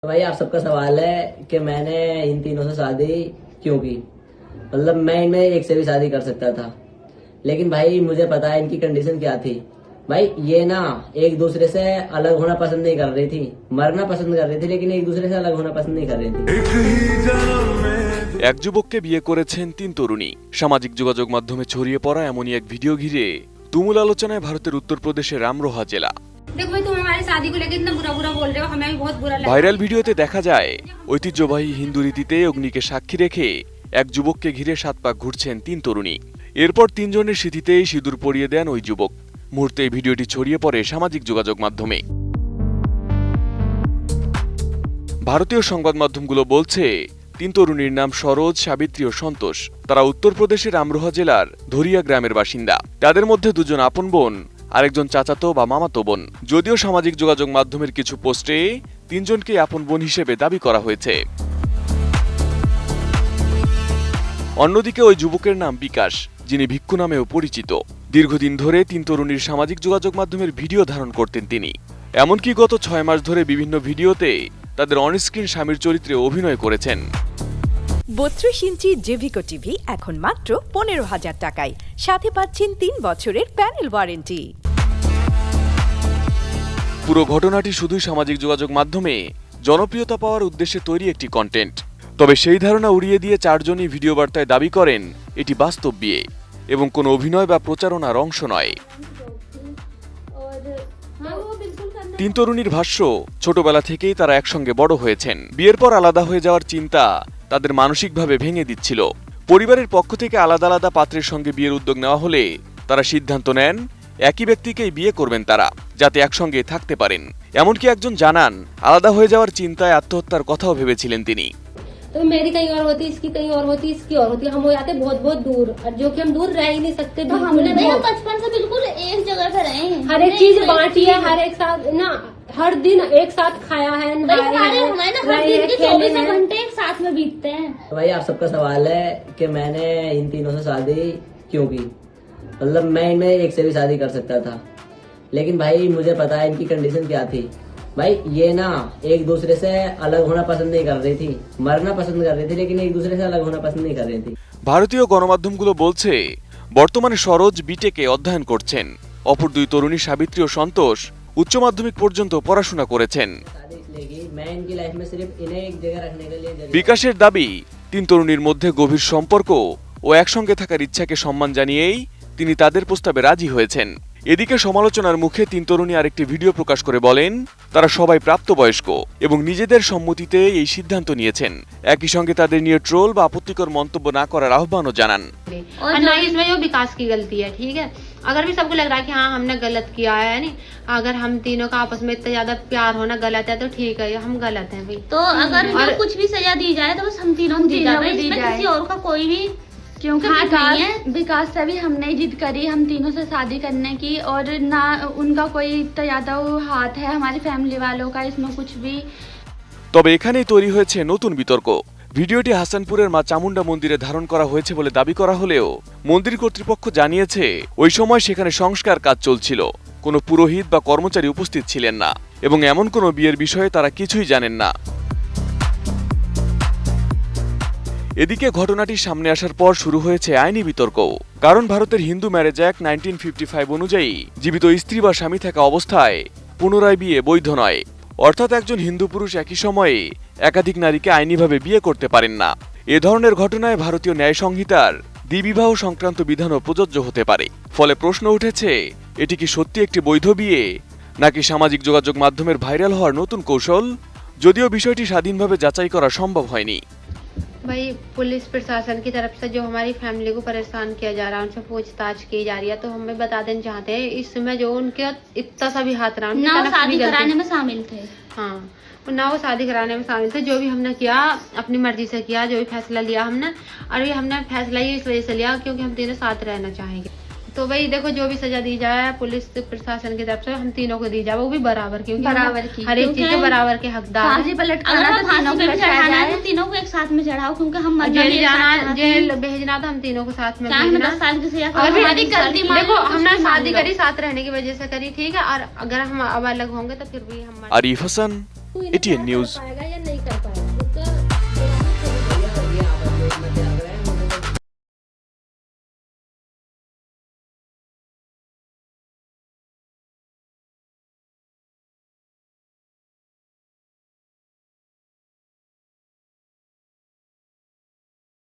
तो भाई आप सबका सवाल है कि मैंने इन तीनों से शादी क्यों की। मतलब मैं इनमें एक से भी शादी कर सकता था, लेकिन भाई मुझे पता है इनकी कंडीशन क्या थी। भाई ये ना एक दूसरे से अलग होना पसंद नहीं कर रही थी, मरना पसंद कर रही थी, लेकिन एक दूसरे से अलग होना पसंद नहीं कर रही थी। এক যুবককে বিয়ে করেছেন তিন তরুণী। সামাজিক যোগাযোগ মাধ্যমে ছড়িয়ে পড়া এমনই এক ভিডিও ঘিরে তুমুল আলোচনায় ভারতের উত্তরপ্রদেশের আমরোহা জেলা। देखो भाई, तुम हमारी शादी को लेकर इतना बुरा बुरा बोल रहे हो, हमें भी बहुत बुरा लगा। ভাইরাল ভিডিওতে দেখা যায় ঐতিহ্যবাহী হিন্দু রীতিতে অগ্নিকে সাক্ষী রেখে এক যুবককে ঘিরে ৭ পাক ঘুরছেন তিন তরুণী। এরপর তিনজনের স্মৃতিতেই সিঁদুর পরিয়ে দেন ওই যুবক। মুহূর্তে ভিডিওটি ছড়িয়ে পড়ে সামাজিক যোগাযোগ মাধ্যমে। ভারতীয় সংবাদ মাধ্যমগুলো বলছে তিন তরুণীর নাম সরোজ, সাবিত্রী ও সন্তোষ। তারা উত্তরপ্রদেশের আমরোহা জেলার ধরিয়া গ্রামের বাসিন্দা। তাদের মধ্যে দুজন আপন বোন, আরেকজন চাচাতো বা মামাতো বোন। যদিও সামাজিক যোগাযোগ মাধ্যমের কিছু পোস্টে তিনজনকে আপন বোন হিসেবে দাবি করা হয়েছে। অন্যদিকে ওই যুবকের নাম বিকাশ, যিনি ভিক্ষু নামেও পরিচিত। দীর্ঘদিন ধরে তিন তরুণীর সামাজিক যোগাযোগ মাধ্যমের ভিডিও ধারণ করতেন তিনি। এমনকি গত ৬ মাস ধরে বিভিন্ন ভিডিওতে তাদের অনস্ক্রিন স্বামীর চরিত্রে অভিনয় করেছেন। ৩২ ইঞ্চি জেভিকো টিভি এখন মাত্র ১৫,০০০ টাকায়, সাথে পাচ্ছেন ৩ বছরের প্যানেল ওয়ারেন্টি। পুরো ঘটনাটি শুধুই সামাজিক যোগাযোগ মাধ্যমে জনপ্রিয়তা পাওয়ার উদ্দেশ্যে তৈরি একটি কন্টেন্ট। তবে সেই ধারণা উড়িয়ে দিয়ে চারজনই ভিডিও বার্তায় দাবি করেন এটি বাস্তব বিয়ে এবং কোনো অভিনয় বা প্রচারণার অংশ নয়। তিন তরুণীর ভাষ্য, ছোটবেলা থেকেই তারা একসঙ্গে বড় হয়েছেন। বিয়ের পর আলাদা হয়ে যাওয়ার চিন্তা তাদের মানসিকভাবে ভেঙে দিচ্ছিল। পরিবারের পক্ষ থেকে আলাদা আলাদা পাত্রের সঙ্গে বিয়ের উদ্যোগ নেওয়া হলে তারা সিদ্ধান্ত নেন একই ব্যক্তিকেই বিয়ে করবেন তারা, যাতে একসঙ্গে থাকতে পারেন। এমনকি একজন জানান আলাদা হয়ে যাওয়ার চিন্তায় আত্মহত্যার কথাও ভেবেছিলেন তিনি। तो मेरी कहीं और होती, इसकी कहीं और होती, इसकी और होती, हम हो जाते बहुत बहुत दूर, और जो कि हम दूर रह ही नहीं सकते। तो हमने भैया बचपन से बिल्कुल एक जगह पे रहे हैं, हर एक चीज बांटी है, हर एक साथ ना, हर दिन एक साथ खाया है, हमारे ना हर दिन के 24 घंटे एक साथ में बीतते हैं। तो भाई आप सबका सवाल है कि मैंने इन तीनों से शादी क्यों की। मतलब मैं इनमें एक से भी शादी कर सकता था, लेकिन भाई मुझे पता है इनकी कंडीशन क्या थी। भाई ये ना एक दूसरे से अलग होना पसंद नहीं कर रही थी, मरना पसंद कर रही थी, लेकिन एक दूसरे से अलग होना पसंद नहीं कर रही थी। ভারতীয় গণমাধ্যমগুলো বলছে বর্তমানে সরোজ বিটেকে অধ্যয়ন করছেন। অপর দুই তরুণী সাবিত্রী ও সন্তোষ উচ্চ মাধ্যমিক পর্যন্ত পড়াশোনা করেছেন। शादी इसलिए की मैं इनकी लाइफ में सिर्फ इन्हें एक जगह रखने के लिए जरूरी। বিকাশের দাবি, তিন তরুণীর মধ্যে গভীর সম্পর্ক ও একসঙ্গে থাকার ইচ্ছাকে সম্মান জানিয়েই তিনি তাদের প্রস্তাবে রাজি হয়েছেন। এদিকে সমালোচনার মুখে তিন তরুণী আরেকটি ভিডিও প্রকাশ করে বলেন তারা সবাই প্রাপ্তবয়স্ক এবং নিজেদের সম্মতিতে এই সিদ্ধান্ত নিয়েছেন। একই সঙ্গে তাদের নিয়ে ট্রোল বা আপত্তিকর মন্তব্য না করার আহ্বানও জানান। और ना इसमें जो विकास की गलती है, ठीक है। अगर भी सबको लग रहा है कि हाँ हमने गलत किया है, नहीं, अगर हम तीनों का आपस में इतना ज्यादा प्यार होना गलत है तो ठीक है, हम गलत हैं भाई। तो अगर हमें कुछ भी सजा दी जाए तो बस हम तीनों को दी जाए, इसमें किसी और का कोई भी क्योंकि हाथ नहीं है। विकास से भी हमने जिद करी हम तीनों से शादी करने की, और ना उनका कोई इतना ज्यादा हाथ है हमारी फैमिली वालों का इसमें कुछ भी। তবে এখানেই তৈরি হয়েছে নতুন বিতর্ক। ভিডিওটি হাসানপুরের মা চামুন্ডা মন্দিরে ধারণ করা হয়েছে বলে দাবি করা হলেও মন্দির কর্তৃপক্ষ জানিয়েছে ওই সময় সেখানে সংস্কার কাজ চলছিল, কোনো পুরোহিত বা কর্মচারী উপস্থিত ছিলেন না এবং এমন কোনো বিয়ের বিষয়ে তারা কিছুই জানেন না। এদিকে ঘটনাটি সামনে আসার পর শুরু হয়েছে আইনি বিতর্ক। কারণ ভারতের হিন্দু ম্যারেজ অ্যাক্ট 1955 অনুযায়ী জীবিত স্ত্রী বা স্বামী থাকা অবস্থায় পুনরায় বিয়ে বৈধ নয়। অর্থাৎ একজন হিন্দু পুরুষ একই সময়ে একাধিক নারীকে আইনিভাবে বিয়ে করতে পারেন না। এ ধরনের ঘটনায় ভারতীয় ন্যায় সংহিতার দ্বিবিবাহ সংক্রান্ত বিধানও প্রযোজ্য হতে পারে। ফলে প্রশ্ন উঠেছে এটি কি সত্যি একটি বৈধ বিয়ে নাকি সামাজিক যোগাযোগ মাধ্যমের ভাইরাল হওয়ার নতুন কৌশল? যদিও বিষয়টি স্বাধীনভাবে যাচাই করা সম্ভব হয়নি। भाई पुलिस प्रशासन की तरफ से जो हमारी फैमिली को परेशान किया जा रहा है, उनसे पूछताछ की जा रही है, तो हमें बता देना चाहते हैं इसमें जो उनके इतना सा भी हाथ रहा, ना वो शादी कराने में शामिल थे। हाँ, ना वो शादी कराने में शामिल थे। जो भी हमने किया अपनी मर्जी से किया, जो भी फैसला लिया हमने, और ये हमने फैसला ही इस वजह से लिया क्योंकि हम तीनों साथ रहना चाहेंगे। तो भाई देखो जो भी सजा दी जाए पुलिस प्रशासन की तरफ से हम तीनों को दी जाए, वो भी बराबर, क्योंकि बराबर की, हर एक चीज के बराबर के हकदार हैं। फांसी पलट अगर करना हम तो फांसी तीनों पे को भी चढ़ाया चढ़ाना है जाए। तो तीनों को एक साथ में चढ़ाओ, क्योंकि हम मरना जेल भी एक जाना, साथ चाहते हैं। जेल भेजना था हम तीनों को साथ में चाहे हमें भेजना। 10 साल की सजा और करो, भी हमारी गलती मान देखो लो, कुछ हमने भी मान शादी लो। करी साथ रहने की वजह से करी, ठीक है, और अगर हम अब अलग होंगे तो फिर भी हम আরিফ হাসান, এটিএন নিউজ।